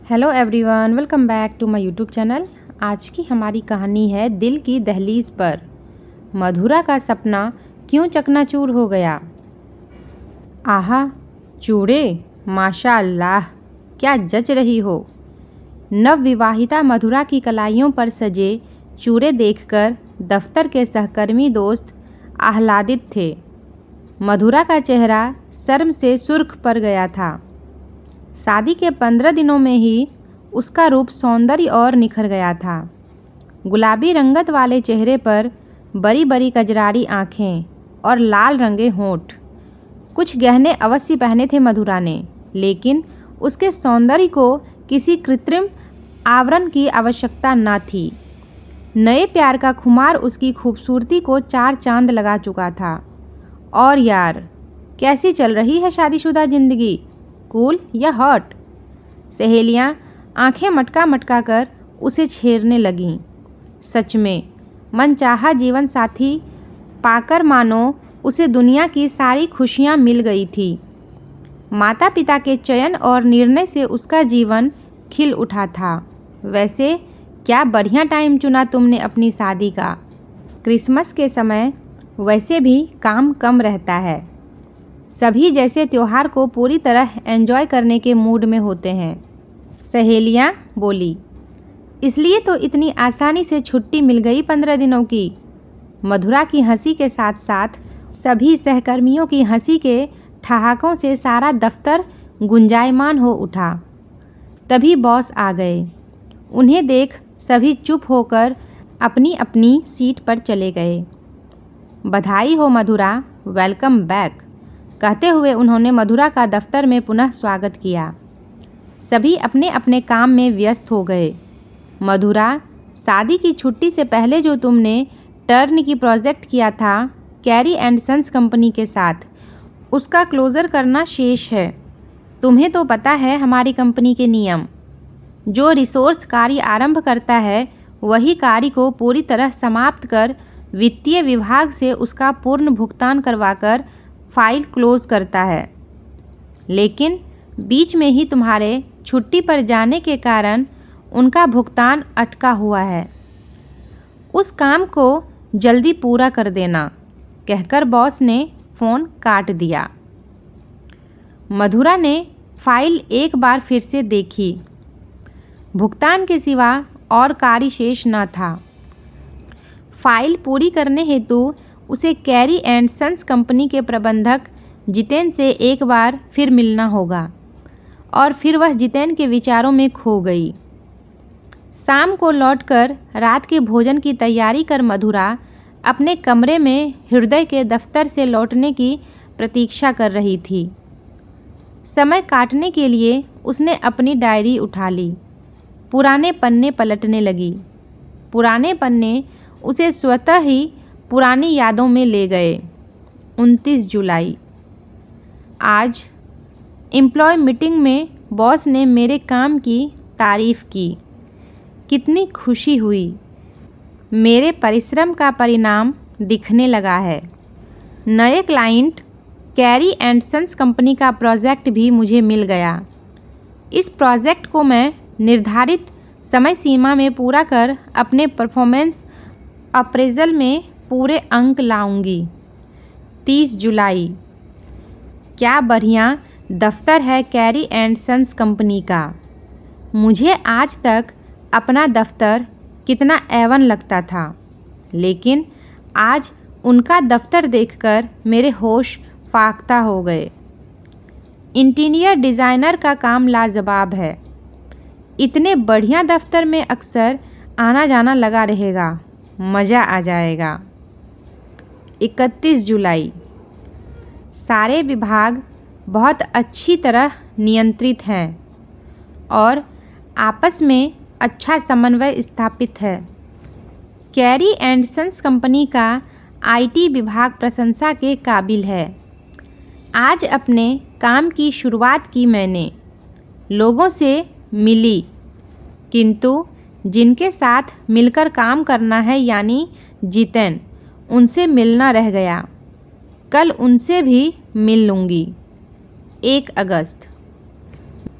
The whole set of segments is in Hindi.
Hello everyone, welcome back to my YouTube channel. आज की हमारी कहानी है दिल की दहलीज पर। मधुरा का सपना क्यों चकनाचूर हो गया। आहा, चूड़े, माशाअल्लाह, क्या जच रही हो। नवविवाहिता मधुरा की कलाइयों पर सजे चूड़े देखकर दफ्तर के सहकर्मी दोस्त आह्लादित थे। मधुरा का चेहरा शर्म से सुर्ख पड़ गया था। शादी के 15 दिनों में ही उसका रूप सौंदर्य और निखर गया था। गुलाबी रंगत वाले चेहरे पर बड़ी बड़ी कजरारी आँखें और लाल रंगे होंठ। कुछ गहने अवश्य पहने थे मधुरा ने, लेकिन उसके सौंदर्य को किसी कृत्रिम आवरण की आवश्यकता न थी। नए प्यार का खुमार उसकी खूबसूरती को 4 चांद लगा चुका था। और यार, कैसी चल रही है शादीशुदा जिंदगी, कूल या हॉट। सहेलियां आंखें मटका मटका कर उसे छेड़ने लगीं। सच में मनचाहा जीवन साथी पाकर मानो उसे दुनिया की सारी खुशियां मिल गई थी। माता पिता के चयन और निर्णय से उसका जीवन खिल उठा था। वैसे क्या बढ़िया टाइम चुना तुमने अपनी शादी का। क्रिसमस के समय वैसे भी काम कम रहता है। सभी जैसे त्योहार को पूरी तरह एंजॉय करने के मूड में होते हैं। सहेलियां बोली, इसलिए तो इतनी आसानी से छुट्टी मिल गई 15 दिनों की। मधुरा की हंसी के साथ साथ सभी सहकर्मियों की हंसी के ठहाकों से सारा दफ्तर गुंजायमान हो उठा। तभी बॉस आ गए। उन्हें देख सभी चुप होकर अपनी अपनी सीट पर चले गए। बधाई हो मधुरा, वेलकम बैक, कहते हुए उन्होंने मधुरा का दफ्तर में पुनः स्वागत किया। सभी अपने अपने काम में व्यस्त हो गए। मधुरा, शादी की छुट्टी से पहले जो तुमने टर्न की प्रोजेक्ट किया था कैरी एंड सन्स कंपनी के साथ, उसका क्लोजर करना शेष है। तुम्हें तो पता है हमारी कंपनी के नियम। जो रिसोर्स कार्य आरंभ करता है वही कार्य को पूरी तरह समाप्त कर वित्तीय विभाग से उसका पूर्ण भुगतान करवाकर फाइल क्लोज करता है। लेकिन बीच में ही तुम्हारे छुट्टी पर जाने के कारण उनका भुगतान अटका हुआ है। उस काम को जल्दी पूरा कर देना, कहकर बॉस ने फ़ोन काट दिया। मधुरा ने फाइल एक बार फिर से देखी। भुगतान के सिवा और कार्य शेष न था। फाइल पूरी करने हेतु उसे कैरी एंड सन्स कंपनी के प्रबंधक जितेन से एक बार फिर मिलना होगा। और फिर वह जितेन के विचारों में खो गई। शाम को लौटकर रात के भोजन की तैयारी कर मधुरा अपने कमरे में हृदय के दफ्तर से लौटने की प्रतीक्षा कर रही थी। समय काटने के लिए उसने अपनी डायरी उठा ली। पुराने पन्ने पलटने लगी। पुराने पन्ने उसे स्वतः ही पुरानी यादों में ले गए। 29 जुलाई। आज एम्प्लॉय मीटिंग में बॉस ने मेरे काम की तारीफ की। कितनी खुशी हुई। मेरे परिश्रम का परिणाम दिखने लगा है। नए client Carey and sons company का प्रोजेक्ट भी मुझे मिल गया। इस प्रोजेक्ट को मैं निर्धारित समय सीमा में पूरा कर अपने परफॉर्मेंस अप्रेजल में पूरे अंक लाऊंगी। 30 जुलाई। क्या बढ़िया दफ्तर है कैरी एंड सन्स कंपनी का। मुझे आज तक अपना दफ्तर कितना एवन लगता था, लेकिन आज उनका दफ्तर देखकर मेरे होश फाख्ता हो गए। इंटीरियर डिज़ाइनर का काम लाजवाब है। इतने बढ़िया दफ्तर में अक्सर आना जाना लगा रहेगा, मज़ा आ जाएगा। 31 जुलाई। सारे विभाग बहुत अच्छी तरह नियंत्रित हैं और आपस में अच्छा समन्वय स्थापित है। कैरी एंड सन्स कंपनी का आईटी विभाग प्रशंसा के काबिल है। आज अपने काम की शुरुआत की मैंने, लोगों से मिली, किंतु जिनके साथ मिलकर काम करना है यानी जितेन, उनसे मिलना रह गया। कल उनसे भी मिल लूँगी। 1 अगस्त।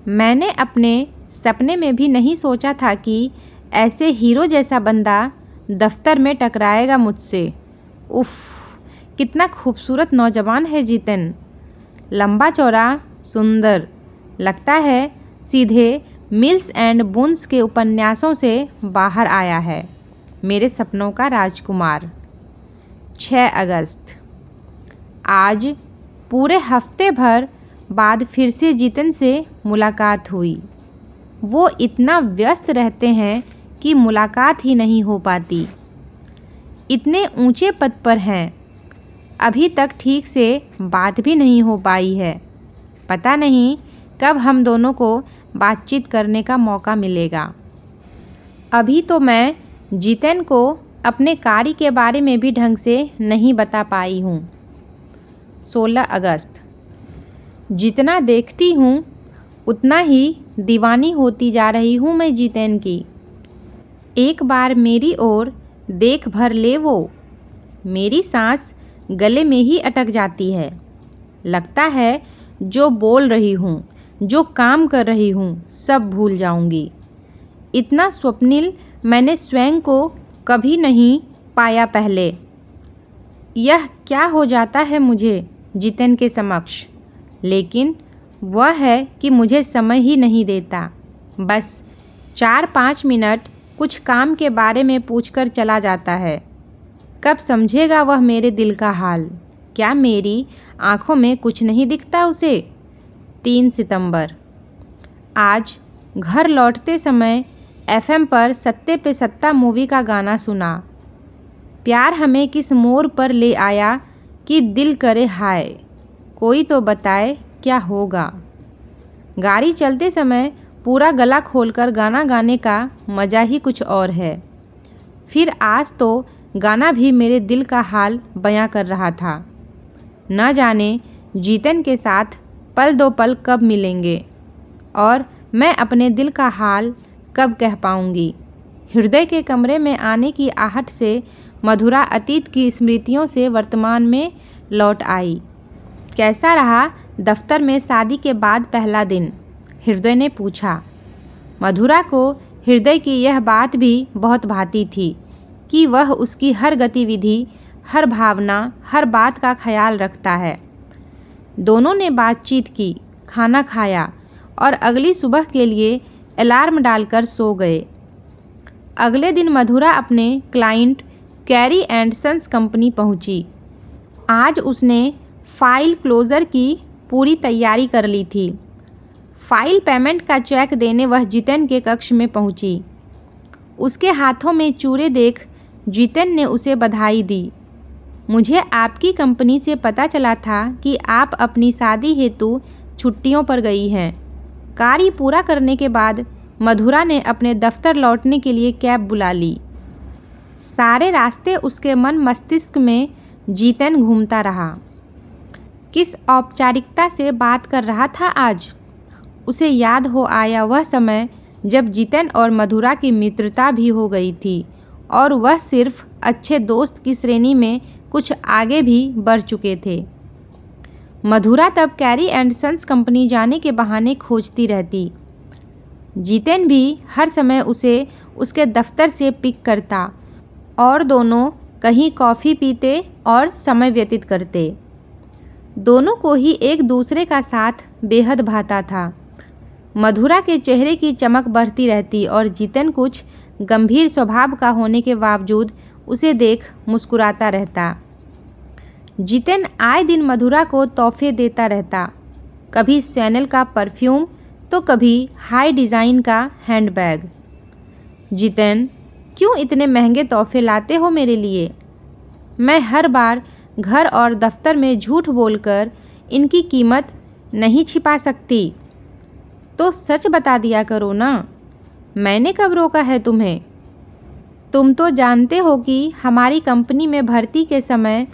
मैंने अपने सपने में भी नहीं सोचा था कि ऐसे हीरो जैसा बंदा दफ्तर में टकराएगा मुझसे। उफ, कितना खूबसूरत नौजवान है जितेन। लंबा चौड़ा, सुंदर, लगता है सीधे मिल्स एंड बुन्स के उपन्यासों से बाहर आया है। मेरे सपनों का राजकुमार। 6 अगस्त। आज पूरे हफ्ते भर बाद फिर से जितेन से मुलाकात हुई। वो इतना व्यस्त रहते हैं कि मुलाकात ही नहीं हो पाती। इतने ऊंचे पद पर हैं, अभी तक ठीक से बात भी नहीं हो पाई है। पता नहीं कब हम दोनों को बातचीत करने का मौका मिलेगा। अभी तो मैं जितेन को अपने कार्य के बारे में भी ढंग से नहीं बता पाई हूँ। 16 अगस्त। जितना देखती हूँ उतना ही दीवानी होती जा रही हूँ मैं जितेन की। एक बार मेरी ओर देख भर ले वो, मेरी सांस गले में ही अटक जाती है। लगता है जो बोल रही हूँ, जो काम कर रही हूँ, सब भूल जाऊंगी। इतना स्वप्निल मैंने स्वयं को कभी नहीं पाया पहले। यह क्या हो जाता है मुझे जितेन के समक्ष। लेकिन वह है कि मुझे समय ही नहीं देता। बस 4-5 मिनट कुछ काम के बारे में पूछकर चला जाता है। कब समझेगा वह मेरे दिल का हाल। क्या मेरी आंखों में कुछ नहीं दिखता उसे। 3 सितंबर। आज घर लौटते समय FM पर सत्ते पे सत्ता मूवी का गाना सुना। प्यार हमें किस मोड़ पर ले आया कि दिल करे हाय, कोई तो बताए क्या होगा। गाड़ी चलते समय पूरा गला खोलकर गाना गाने का मज़ा ही कुछ और है। फिर आज तो गाना भी मेरे दिल का हाल बयां कर रहा था। न जाने जितेन के साथ पल दो पल कब मिलेंगे और मैं अपने दिल का हाल कब कह पाऊंगी। हृदय के कमरे में आने की आहट से मधुरा अतीत की स्मृतियों से वर्तमान में लौट आई। कैसा रहा दफ्तर में शादी के बाद पहला दिन, हृदय ने पूछा। मधुरा को हृदय की यह बात भी बहुत भाती थी कि वह उसकी हर गतिविधि, हर भावना, हर बात का ख्याल रखता है। दोनों ने बातचीत की, खाना खाया और अगली सुबह के लिए अलार्म डालकर सो गए। अगले दिन मधुरा अपने client Carey and sons company पहुंची। आज उसने फाइल क्लोजर की पूरी तैयारी कर ली थी। फाइल पेमेंट का चेक देने वह जितेन के कक्ष में पहुंची। उसके हाथों में चूड़े देख जितेन ने उसे बधाई दी। मुझे आपकी कंपनी से पता चला था कि आप अपनी शादी हेतु छुट्टियों पर गई हैं। कार्य पूरा करने के बाद मधुरा ने अपने दफ्तर लौटने के लिए कैब बुला ली। सारे रास्ते उसके मन मस्तिष्क में जितेन घूमता रहा। किस औपचारिकता से बात कर रहा था आज। उसे याद हो आया वह समय जब जितेन और मधुरा की मित्रता भी हो गई थी और वह सिर्फ अच्छे दोस्त की श्रेणी में कुछ आगे भी बढ़ चुके थे। मधुरा तब कैरी एंड सन्स कंपनी जाने के बहाने खोजती रहती। जितेन भी हर समय उसे उसके दफ्तर से पिक करता और दोनों कहीं कॉफ़ी पीते और समय व्यतीत करते। दोनों को ही एक दूसरे का साथ बेहद भाता था। मधुरा के चेहरे की चमक बढ़ती रहती और जितेन कुछ गंभीर स्वभाव का होने के बावजूद उसे देख मुस्कुराता रहता। जितेन आए दिन मधुरा को तोहफे देता रहता, कभी शैनल का परफ्यूम तो कभी हाई डिज़ाइन का हैंडबैग। जितेन, क्यों इतने महंगे तोहफे लाते हो मेरे लिए। मैं हर बार घर और दफ्तर में झूठ बोलकर इनकी कीमत नहीं छिपा सकती, तो सच बता दिया करो ना। मैंने कब रोका है तुम्हें। तुम तो जानते हो कि हमारी कंपनी में भर्ती के समय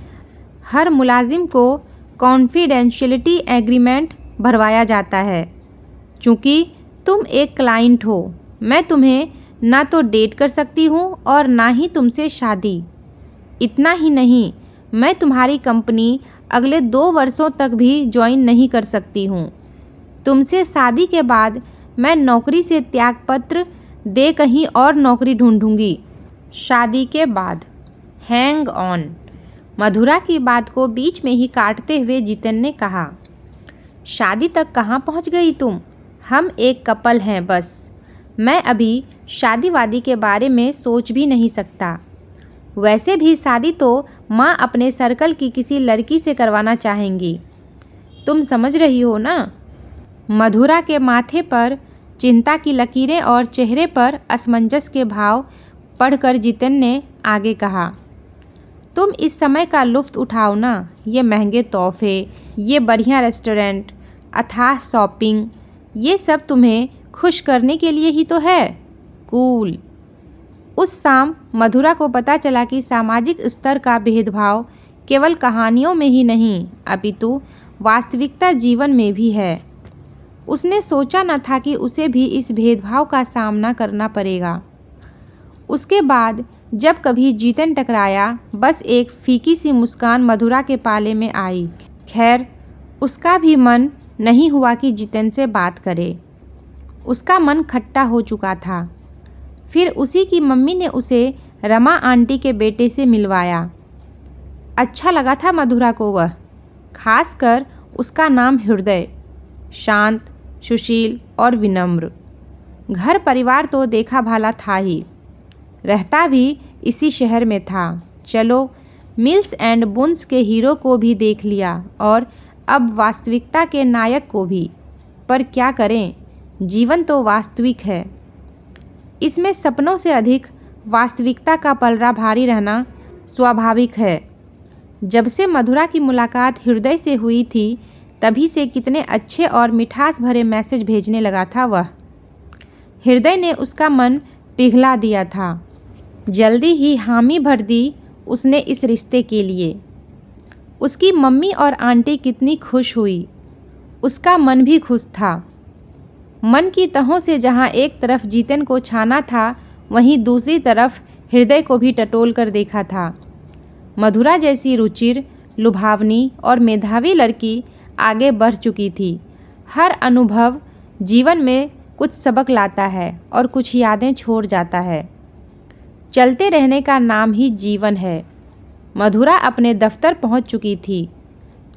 हर मुलाजिम को कॉन्फिडेंशियलिटी एग्रीमेंट भरवाया जाता है। चूँकि तुम एक क्लाइंट हो, मैं तुम्हें ना तो डेट कर सकती हूँ और ना ही तुमसे शादी। इतना ही नहीं, मैं तुम्हारी कंपनी अगले 2 वर्षों तक भी ज्वाइन नहीं कर सकती हूँ। तुमसे शादी के बाद मैं नौकरी से त्यागपत्र दे कहीं और नौकरी ढूंढूंगी। शादी के बाद। Hang on. मधुरा की बात को बीच में ही काटते हुए जितेन ने कहा, शादी तक कहाँ पहुँच गई तुम? हम एक कपल हैं बस। मैं अभी शादी वादी के बारे में सोच भी नहीं सकता। वैसे भी शादी तो माँ अपने सर्कल की किसी लड़की से करवाना चाहेंगी। तुम समझ रही हो ना? मधुरा के माथे पर चिंता की लकीरें और चेहरे पर असमंजस के भाव पढ़कर जितेन ने आगे कहा, तुम इस समय का लुत्फ उठाओ ना। ये महंगे तोहफे, ये बढ़िया रेस्टोरेंट, अथाह शॉपिंग, ये सब तुम्हें खुश करने के लिए ही तो है। कूल। उस शाम मधुरा को पता चला कि सामाजिक स्तर का भेदभाव केवल कहानियों में ही नहीं अपितु वास्तविकता जीवन में भी है। उसने सोचा न था कि उसे भी इस भेदभाव का सामना करना पड़ेगा। उसके बाद जब कभी जितेन टकराया, बस एक फीकी सी मुस्कान मधुरा के पाले में आई। खैर, उसका भी मन नहीं हुआ कि जितेन से बात करे। उसका मन खट्टा हो चुका था। फिर उसी की मम्मी ने उसे रमा आंटी के बेटे से मिलवाया। अच्छा लगा था मधुरा को वह, खासकर उसका नाम हृदय। शांत, सुशील और विनम्र। घर परिवार तो देखा भाला था ही, रहता भी इसी शहर में था। चलो, मिल्स एंड बुन्स के हीरो को भी देख लिया और अब वास्तविकता के नायक को भी। पर क्या करें, जीवन तो वास्तविक है। इसमें सपनों से अधिक वास्तविकता का पलड़ा भारी रहना स्वाभाविक है। जब से मधुरा की मुलाकात हृदय से हुई थी, तभी से कितने अच्छे और मिठास भरे मैसेज भेजने लगा था वह। हृदय ने उसका मन पिघला दिया था। जल्दी ही हामी भर दी उसने इस रिश्ते के लिए। उसकी मम्मी और आंटी कितनी खुश हुई, उसका मन भी खुश था। मन की तहों से जहाँ एक तरफ जितेन को छाना था, वहीं दूसरी तरफ हृदय को भी टटोल कर देखा था। मधुरा जैसी रुचिर, लुभावनी और मेधावी लड़की आगे बढ़ चुकी थी। हर अनुभव जीवन में कुछ सबक लाता है और कुछ यादें छोड़ जाता है। चलते रहने का नाम ही जीवन है। मधुरा अपने दफ्तर पहुंच चुकी थी।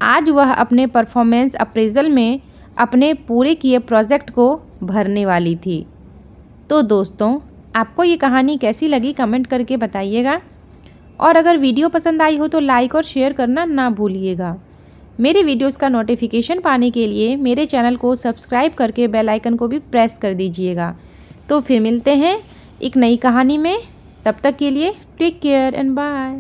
आज वह अपने परफॉर्मेंस अप्रेजल में अपने पूरे किए प्रोजेक्ट को भरने वाली थी। तो दोस्तों, आपको ये कहानी कैसी लगी कमेंट करके बताइएगा। और अगर वीडियो पसंद आई हो तो लाइक और शेयर करना ना भूलिएगा। मेरे वीडियोस का नोटिफिकेशन पाने के लिए मेरे चैनल को सब्सक्राइब करके बेल आइकन को भी प्रेस कर दीजिएगा। तो फिर मिलते हैं एक नई कहानी में। तब तक के लिए टेक केयर एंड बाय।